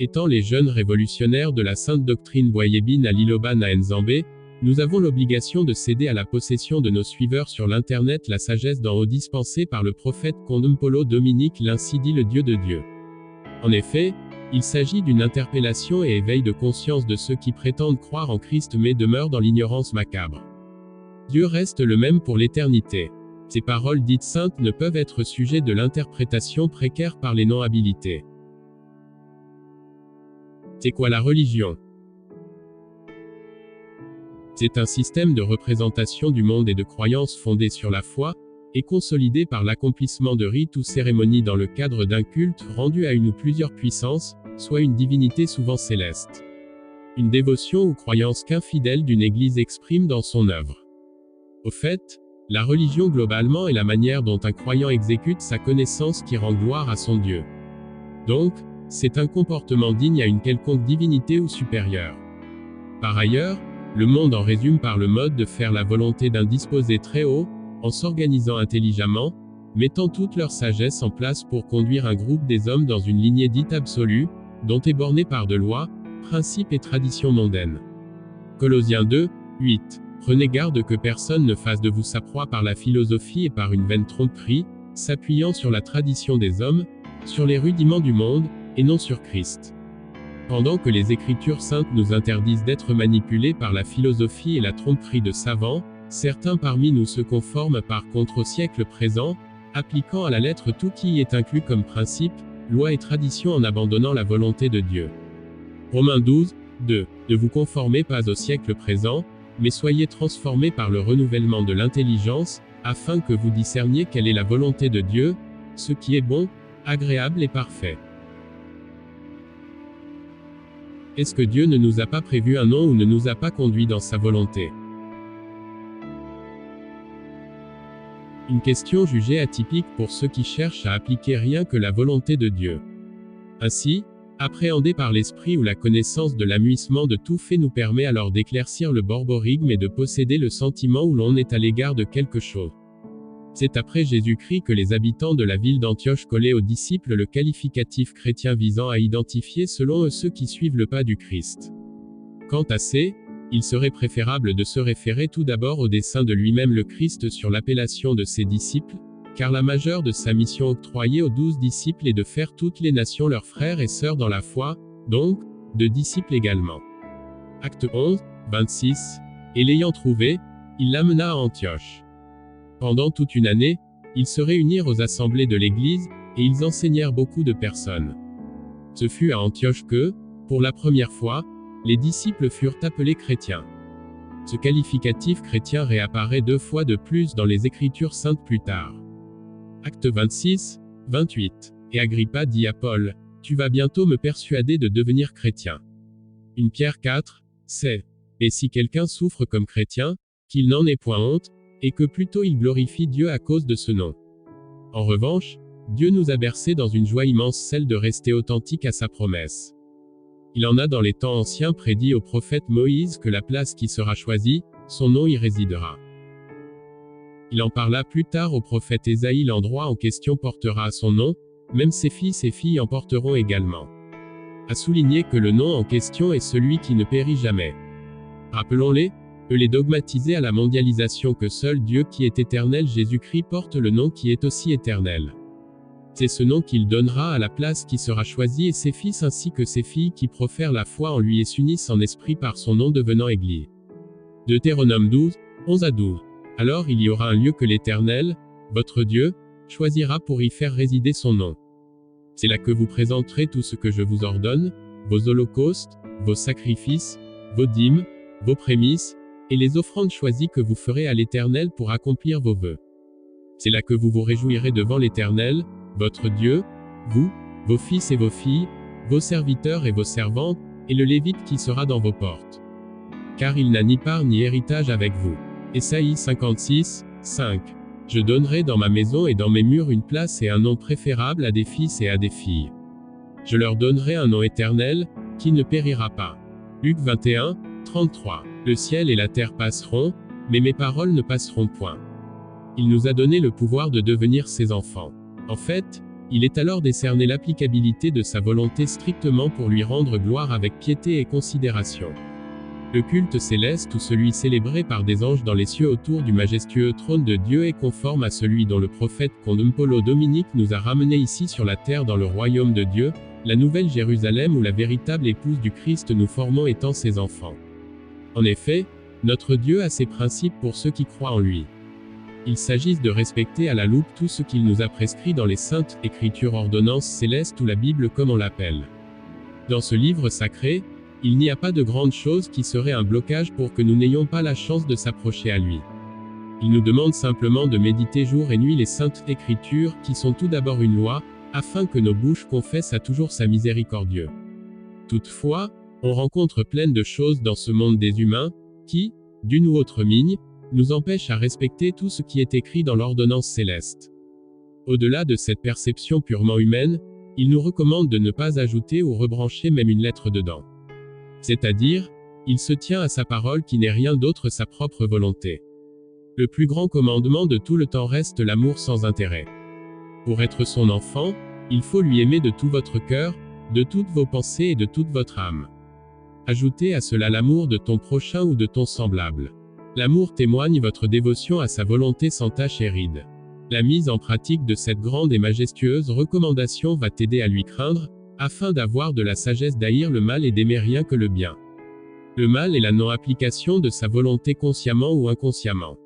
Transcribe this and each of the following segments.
Étant les jeunes révolutionnaires de la sainte doctrine Boyébine à Liloban à Nzambé, nous avons l'obligation de céder à la possession de nos suiveurs sur l'Internet la sagesse d'en haut dispensée par le prophète Kondumpolo Dominique l'ainsi dit le Dieu de Dieu. En effet, il s'agit d'une interpellation et éveil de conscience de ceux qui prétendent croire en Christ mais demeurent dans l'ignorance macabre. Dieu reste le même pour l'éternité. Ces paroles dites saintes ne peuvent être sujets de l'interprétation précaire par les non-habilités. C'est quoi la religion? C'est un système de représentation du monde et de croyances fondé sur la foi, et consolidé par l'accomplissement de rites ou cérémonies dans le cadre d'un culte rendu à une ou plusieurs puissances, soit une divinité souvent céleste. Une dévotion ou croyance qu'infidèle d'une église exprime dans son œuvre. Au fait, la religion globalement est la manière dont un croyant exécute sa connaissance qui rend gloire à son Dieu. Donc, c'est un comportement digne à une quelconque divinité ou supérieure. Par ailleurs, le monde en résume par le mode de faire la volonté d'un disposé très haut, en s'organisant intelligemment, mettant toute leur sagesse en place pour conduire un groupe des hommes dans une lignée dite absolue, dont est bornée par de lois, principes et traditions mondaines. Colossiens 2, 8. Prenez garde que personne ne fasse de vous sa proie par la philosophie et par une vaine tromperie, s'appuyant sur la tradition des hommes, sur les rudiments du monde, et non sur Christ. Pendant que les Écritures saintes nous interdisent d'être manipulés par la philosophie et la tromperie de savants, certains parmi nous se conforment par contre au siècle présent, appliquant à la lettre tout qui y est inclus comme principe, loi et tradition en abandonnant la volonté de Dieu. Romains 12, 2. Ne vous conformez pas au siècle présent, mais soyez transformés par le renouvellement de l'intelligence, afin que vous discerniez quelle est la volonté de Dieu, ce qui est bon, agréable et parfait. Est-ce que Dieu ne nous a pas prévu un nom ou ne nous a pas conduits dans sa volonté? Une question jugée atypique pour ceux qui cherchent à appliquer rien que la volonté de Dieu. Ainsi, appréhender par l'esprit ou la connaissance de l'amuissement de tout fait nous permet alors d'éclaircir le borborigme et de posséder le sentiment où l'on est à l'égard de quelque chose. C'est après Jésus-Christ que les habitants de la ville d'Antioche collaient aux disciples le qualificatif chrétien visant à identifier selon eux ceux qui suivent le pas du Christ. Quant à ces, il serait préférable de se référer tout d'abord au dessein de lui-même le Christ sur l'appellation de ses disciples, car la majeure de sa mission octroyée aux 12 disciples est de faire toutes les nations leurs frères et sœurs dans la foi, donc, de disciples également. Acte 11, 26, et l'ayant trouvé, il l'amena à Antioche. Pendant toute une année, ils se réunirent aux assemblées de l'Église, et ils enseignèrent beaucoup de personnes. Ce fut à Antioche que, pour la première fois, les disciples furent appelés chrétiens. Ce qualificatif chrétien réapparaît 2 fois de plus dans les Écritures saintes plus tard. Acte 26, 28. Et Agrippa dit à Paul, « Tu vas bientôt me persuader de devenir chrétien. » 1 Pierre 4, c'est. Et si quelqu'un souffre comme chrétien, qu'il n'en ait point honte, et que plutôt il glorifie Dieu à cause de ce nom. En revanche, Dieu nous a bercés dans une joie immense, celle de rester authentique à sa promesse. Il en a dans les temps anciens prédit au prophète Moïse que la place qui sera choisie, son nom y résidera. Il en parla plus tard au prophète Ésaïe, l'endroit en question portera son nom, même ses fils et filles en porteront également. À souligner que le nom en question est celui qui ne périt jamais. Rappelons-les, les dogmatisés à la mondialisation que seul Dieu qui est éternel Jésus-Christ porte le nom qui est aussi éternel. C'est ce nom qu'il donnera à la place qui sera choisie et ses fils ainsi que ses filles qui profèrent la foi en lui et s'unissent en esprit par son nom devenant Église. Deutéronome 12, 11 à 12. Alors il y aura un lieu que l'Éternel, votre Dieu, choisira pour y faire résider son nom. C'est là que vous présenterez tout ce que je vous ordonne, vos holocaustes, vos sacrifices, vos dîmes, vos prémices, et les offrandes choisies que vous ferez à l'Éternel pour accomplir vos vœux. C'est là que vous vous réjouirez devant l'Éternel, votre Dieu, vous, vos fils et vos filles, vos serviteurs et vos servantes, et le Lévite qui sera dans vos portes. Car il n'a ni part ni héritage avec vous. Ésaïe 56, 5. Je donnerai dans ma maison et dans mes murs une place et un nom préférable à des fils et à des filles. Je leur donnerai un nom éternel, qui ne périra pas. Luc 21, 33. Le ciel et la terre passeront, mais mes paroles ne passeront point. Il nous a donné le pouvoir de devenir ses enfants. En fait, Il est alors décerné l'applicabilité de sa volonté strictement pour lui rendre gloire avec piété et considération. Le culte céleste ou celui célébré par des anges dans les cieux autour du majestueux trône de Dieu est conforme à celui dont le prophète Condumpolo Dominique nous a ramené ici sur la terre dans le royaume de Dieu, la nouvelle Jérusalem où la véritable épouse du Christ nous formons étant ses enfants. En effet, notre Dieu a ses principes pour ceux qui croient en lui. Il s'agit de respecter à la loupe tout ce qu'il nous a prescrit dans les saintes Écritures ordonnances célestes ou la Bible comme on l'appelle. Dans ce livre sacré, il n'y a pas de grande chose qui serait un blocage pour que nous n'ayons pas la chance de s'approcher à lui. Il nous demande simplement de méditer jour et nuit les saintes Écritures qui sont tout d'abord une loi, afin que nos bouches confessent à toujours sa miséricordieux. Toutefois, on rencontre plein de choses dans ce monde des humains, qui, d'une ou autre mine, nous empêchent à respecter tout ce qui est écrit dans l'ordonnance céleste. Au-delà de cette perception purement humaine, il nous recommande de ne pas ajouter ou rebrancher même une lettre dedans. C'est-à-dire, il se tient à sa parole qui n'est rien d'autre sa propre volonté. Le plus grand commandement de tout le temps reste l'amour sans intérêt. Pour être son enfant, il faut lui aimer de tout votre cœur, de toutes vos pensées et de toute votre âme. Ajoutez à cela l'amour de ton prochain ou de ton semblable. L'amour témoigne votre dévotion à sa volonté sans tache et ride. La mise en pratique de cette grande et majestueuse recommandation va t'aider à lui craindre, afin d'avoir de la sagesse d'haïr le mal et d'aimer rien que le bien. Le mal est la non-application de sa volonté consciemment ou inconsciemment.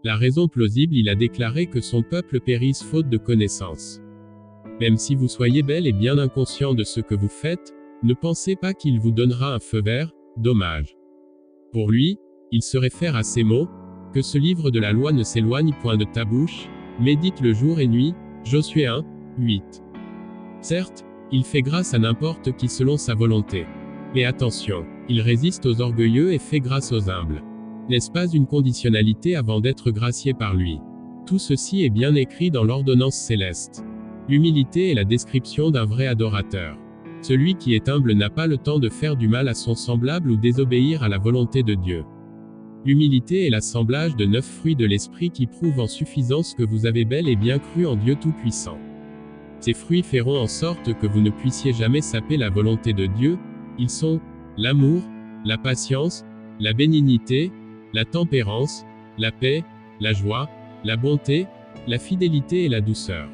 La raison plausible, il a déclaré que son peuple périsse faute de connaissance. Même si vous soyez bel et bien inconscient de ce que vous faites, ne pensez pas qu'il vous donnera un feu vert, dommage. Pour lui, il se réfère à ces mots, que ce livre de la loi ne s'éloigne point de ta bouche, médite le jour et nuit, Josué 1, 8. Certes, il fait grâce à n'importe qui selon sa volonté. Mais attention, il résiste aux orgueilleux et fait grâce aux humbles. N'est-ce pas une conditionnalité avant d'être gracié par lui? Tout ceci est bien écrit dans l'ordonnance céleste. L'humilité est la description d'un vrai adorateur. Celui qui est humble n'a pas le temps de faire du mal à son semblable ou désobéir à la volonté de Dieu. L'humilité est l'assemblage de 9 fruits de l'esprit qui prouvent en suffisance que vous avez bel et bien cru en Dieu Tout-Puissant. Ces fruits feront en sorte que vous ne puissiez jamais saper la volonté de Dieu. Ils sont l'amour, la patience, la bénignité, la tempérance, la paix, la joie, la bonté, la fidélité et la douceur.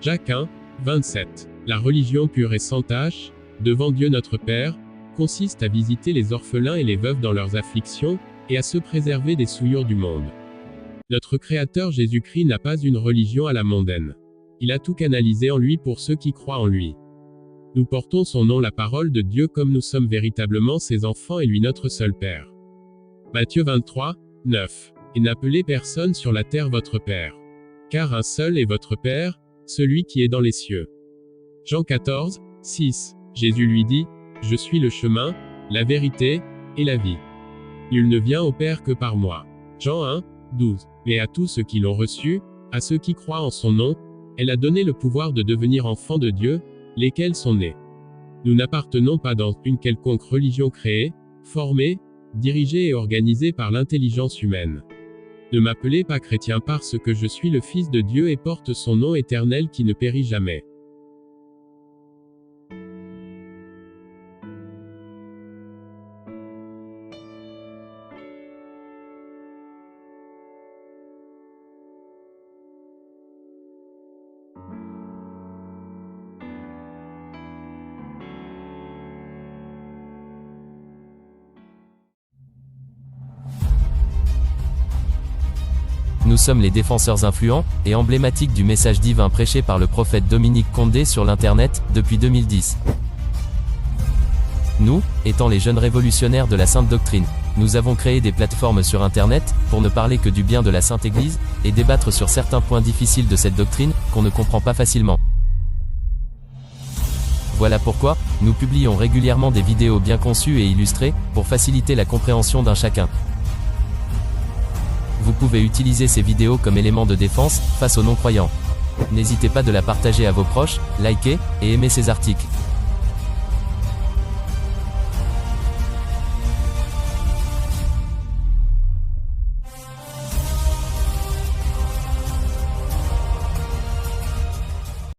Jacques 1, 27. La religion pure et sans tache, devant Dieu notre Père, consiste à visiter les orphelins et les veuves dans leurs afflictions, et à se préserver des souillures du monde. Notre Créateur Jésus-Christ n'a pas une religion à la mondaine. Il a tout canalisé en lui pour ceux qui croient en lui. Nous portons son nom, la parole de Dieu, comme nous sommes véritablement ses enfants et lui notre seul Père. Matthieu 23, 9. Et n'appelez personne sur la terre votre Père. Car un seul est votre Père, celui qui est dans les cieux. Jean 14, 6. Jésus lui dit, je suis le chemin, la vérité, et la vie. Nul ne vient au Père que par moi. Jean 1, 12. Mais à tous ceux qui l'ont reçu, à ceux qui croient en son nom, elle a donné le pouvoir de devenir enfants de Dieu, lesquels sont nés. Nous n'appartenons pas dans une quelconque religion créée, formée, dirigée et organisée par l'intelligence humaine. Ne m'appelez pas chrétien parce que je suis le Fils de Dieu et porte son nom éternel qui ne périt jamais. Nous sommes les défenseurs influents et emblématiques du message divin prêché par le prophète Dominique Condé sur l'Internet, depuis 2010. Nous, étant les jeunes révolutionnaires de la Sainte Doctrine, nous avons créé des plateformes sur Internet, pour ne parler que du bien de la Sainte Église, et débattre sur certains points difficiles de cette doctrine, qu'on ne comprend pas facilement. Voilà pourquoi, nous publions régulièrement des vidéos bien conçues et illustrées, pour faciliter la compréhension d'un chacun. Vous pouvez utiliser ces vidéos comme élément de défense, face aux non-croyants. N'hésitez pas de la partager à vos proches, liker, et aimer ces articles.